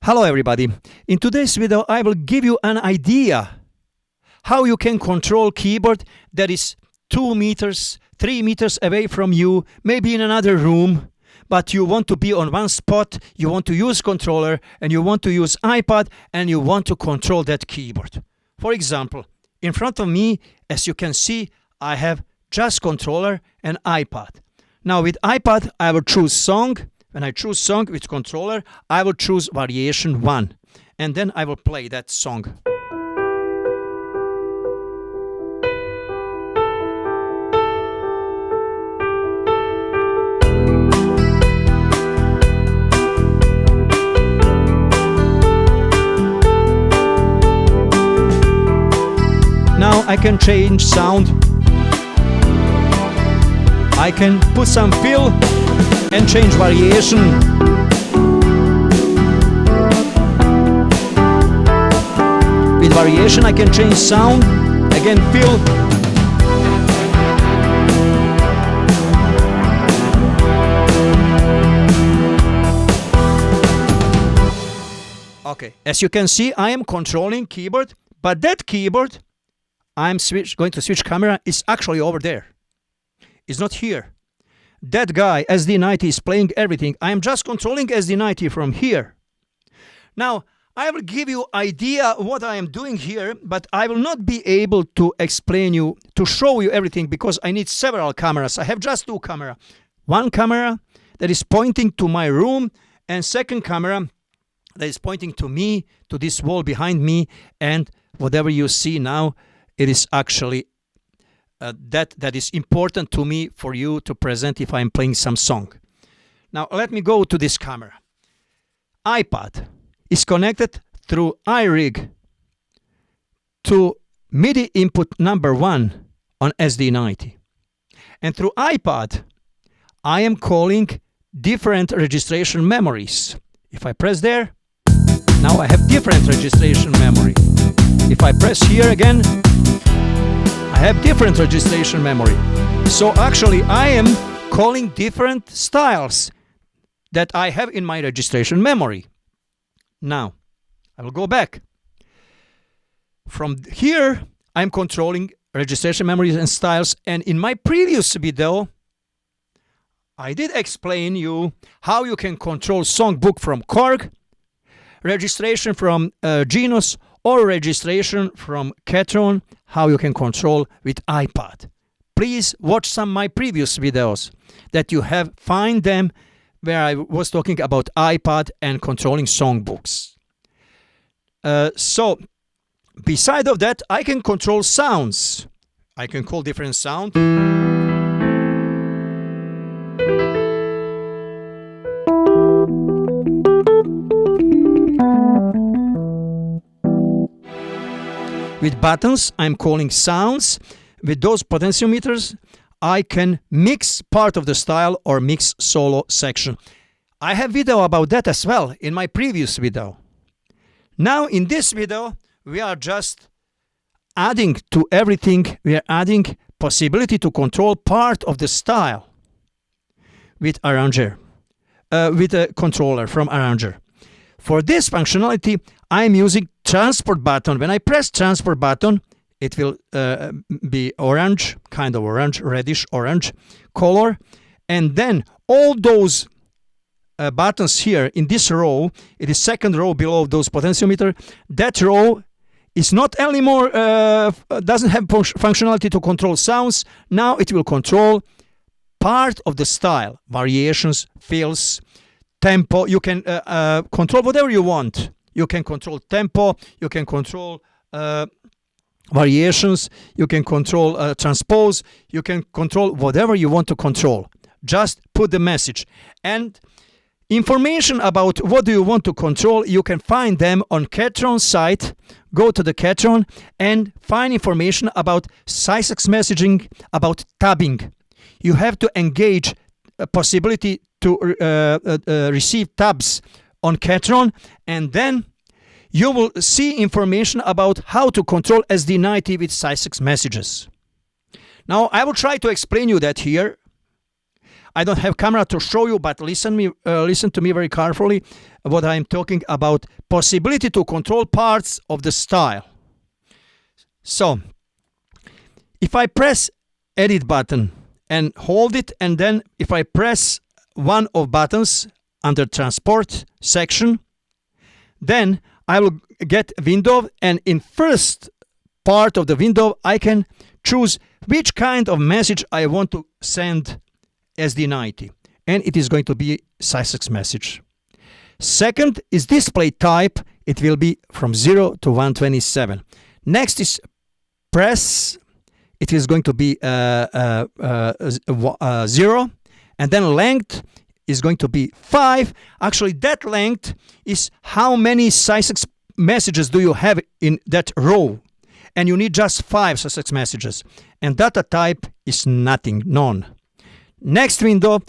Hello everybody. In today's video I will give you an idea how you can control keyboard that is 2 meters, 3 meters away from you, maybe in another room, but you want to be on one spot, you want to use controller and you want to use iPad and you want to control that keyboard. For example, in front of me, as you can see, I have just controller and iPad. Now with iPad I will choose song. When I choose song with controller, I will choose variation 1 and then I will play that song. Now I can change sound. I can put some fill and change variation. With variation I can change sound, again fill. Okay, as you can see I am controlling keyboard, but that keyboard I'm going to switch camera is actually over there. It's not here. That guy, SD90, is playing everything. I am just controlling SD90 from here. Now, I will give you idea what I am doing here, but I will not be able to explain you, to show you everything because I need several cameras. I have just 2 cameras. One camera that is pointing to my room and second camera that is pointing to me, to this wall behind me, and whatever you see now, it is actually that is important to me for you to present if I'm playing some song. Now let me go to this camera. iPad is connected through iRig to MIDI input number 1 on SD90. And through iPad, I am calling different registration memories. If I press there, now I have different registration memory. If I press here again, I have different registration memory. So actually I am calling different styles that I have in my registration memory. Now I will go back. From here I'm controlling registration memories and styles, and in my previous video I did explain you how you can control songbook from Korg, registration from Genus, or registration from Ketron, how you can control with iPad. Please watch some of my previous videos that you have, find them where I was talking about iPad and controlling songbooks. So beside of that I can control sounds. I can call different sound. With buttons, I'm calling sounds. With those potentiometers, I can mix part of the style or mix solo section. I have video about that as well in my previous video. Now in this video, we are just adding to everything. We are adding possibility to control part of the style with Arranger, with a controller from Arranger. For this functionality, I'm using transport button. When I press transport button, it will be orange, kind of orange, reddish orange color. And then all those buttons here in this row, it is second row below those potentiometer, that row is not anymore, doesn't have functionality to control sounds. Now it will control part of the style, variations, fills, tempo. You can control whatever you want. You can control tempo, you can control variations, you can control transpose, you can control whatever you want to control. Just put the message. And information about what do you want to control, you can find them on Ketron site. Go to the Ketron and find information about SysX messaging, about tabbing. You have to engage a possibility to receive tabs on Ketron, and then you will see information about how to control SD90 with SysX messages. Now I will try to explain you that here. I don't have camera to show you, but listen to me very carefully what I'm talking about. Possibility to control parts of the style. So, if I press edit button and hold it, and then if I press one of buttons under transport section, then I will get a window, and in first part of the window I can choose which kind of message I want to send SD90, and it is going to be SysX message. Second is display type. It will be from 0 to 127. Next is press. It is going to be 0, and then length is going to be 5. Actually, that length is how many SysX messages do you have in that row, and you need just 5 SysX messages. And data type is nothing, none. Next window,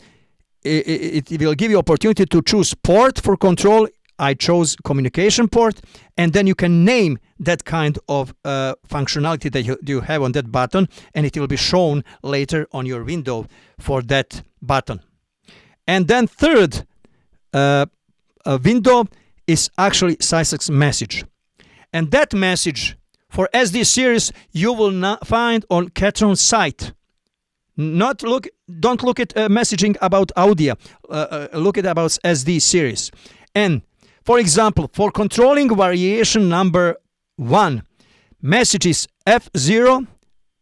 it will give you opportunity to choose port for control. I chose communication port, and then you can name that kind of functionality that you have on that button, and it will be shown later on your window for that button. And then third window is actually SysX message, and that message for SD series you will not find on Catron site. Don't look at messaging about audio. Look at about SD series. And for example, for controlling variation number 1, message is F0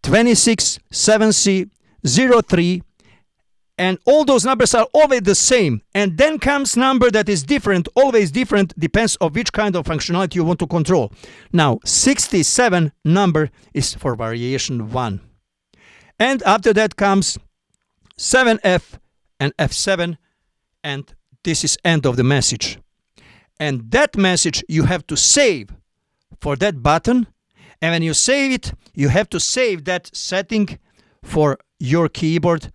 26 7C 03, and all those numbers are always the same. And then comes number that is different, always different, depends on which kind of functionality you want to control. Now, 67 number is for variation 1. And after that comes 7F and F7, and this is end of the message. And that message you have to save for that button, and when you save it, you have to save that setting for your keyboard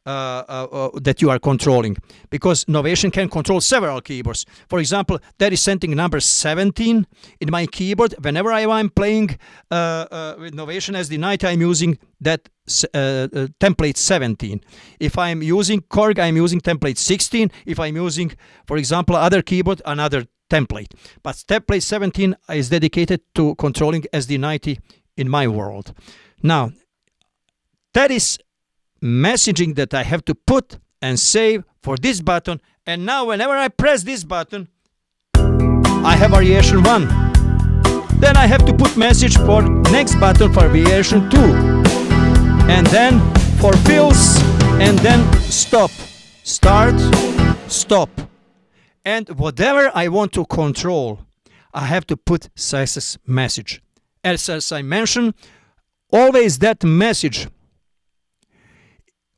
that you are controlling, because Novation can control several keyboards. For example, that is setting number 17 in my keyboard. Whenever I'm playing with Novation SD90, I'm using that template 17. If I'm using Korg, I'm using template 16. If I'm using, for example, other keyboard, another template. But template 17 is dedicated to controlling SD90 in my world. Now, that is messaging that I have to put and save for this button, and now whenever I press this button, I have variation 1. Then I have to put message for next button for variation 2, and then for fills, and then stop, start, stop. And whatever I want to control, I have to put SysX message. As I mentioned, always that message,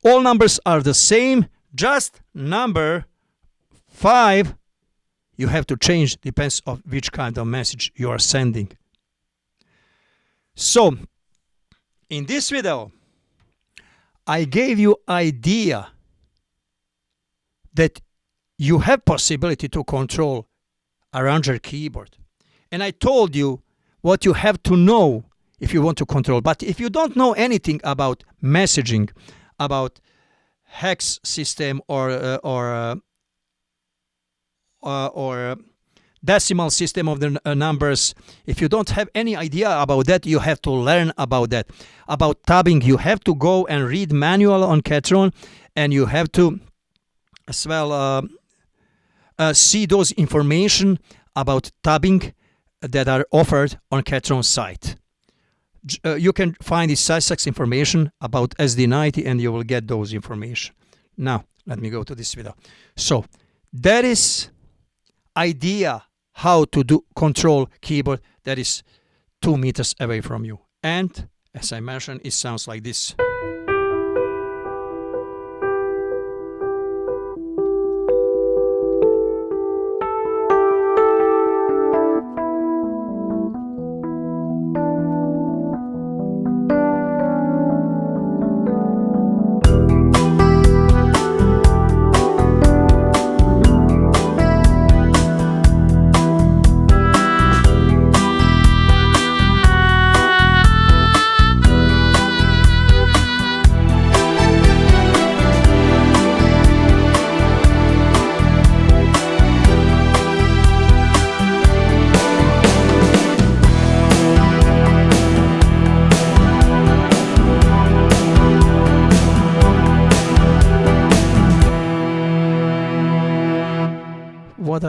all numbers are the same, just number 5 you have to change, depends on which kind of message you are sending. So, in this video, I gave you idea that you have possibility to control arranger keyboard. And I told you what you have to know if you want to control. But if you don't know anything about messaging, about hex system or decimal system of the numbers, if you don't have any idea about that, you have to learn about that. About tabbing, you have to go and read manual on Catron, and you have to as well see those information about tabbing that are offered on Catron site. You can find the SysX information about SD90, and you will get those information. Now, let me go to this video. So, that is idea how to do control keyboard that is 2 meters away from you. And, as I mentioned, it sounds like this.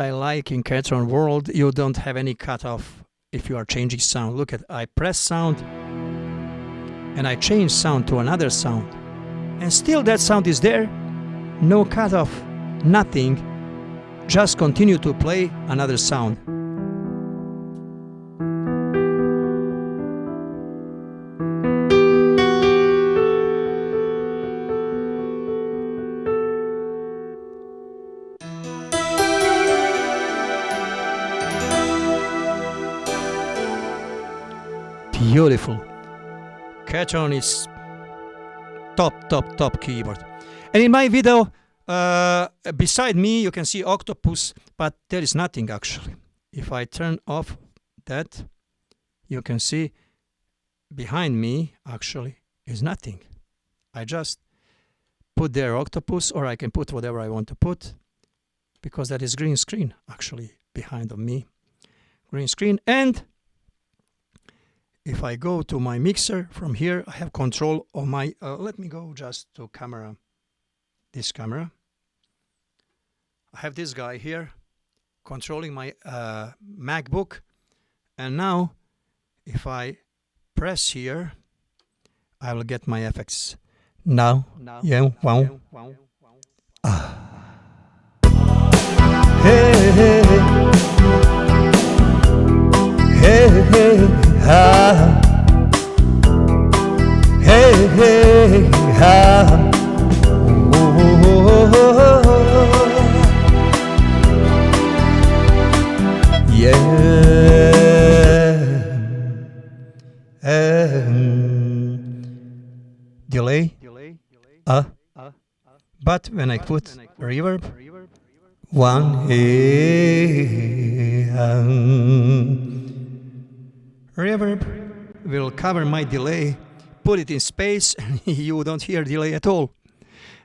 I like in Catron world, you don't have any cutoff if you are changing sound. Look at, I press sound and I change sound to another sound, and still that sound is there. No cutoff, nothing. Just continue to play another sound. Beautiful. Catron is top keyboard. And in my video, beside me you can see octopus, but there is nothing actually. If I turn off that, you can see behind me actually is nothing. I just put there octopus, or I can put whatever I want to put, because that is green screen actually behind of me. Green screen. And if I go to my mixer from here, I have control of my, let me go just to camera, this camera. I have this guy here controlling my MacBook. And now if I press here, I will get my effects. Now, yeah, wow. Hey, hey, hey, hey, ah. Hey, hey, ah. Oh, oh, oh, oh. Yeah. Delay. But when I put reverb, reverb will cover my delay. Put it in space and you don't hear delay at all.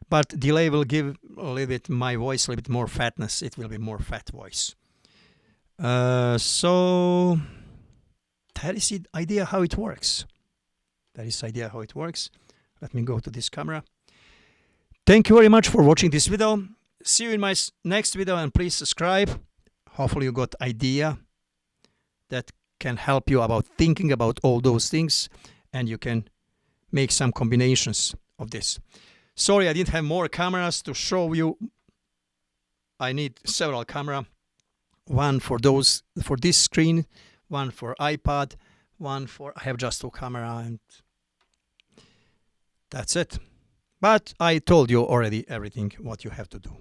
But delay will give a little bit my voice a little bit more fatness. It will be more fat voice. So that is the idea how it works. Let me go to this camera. Thank you very much for watching this video. See you in my next video, and please subscribe. Hopefully you got idea that can help you about thinking about all those things, and you can make some combinations of this. Sorry I didn't have more cameras to show you. I need several cameras. One for this screen, one for iPad, one for, I have just two cameras, and that's it. But I told you already everything what you have to do.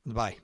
Bye.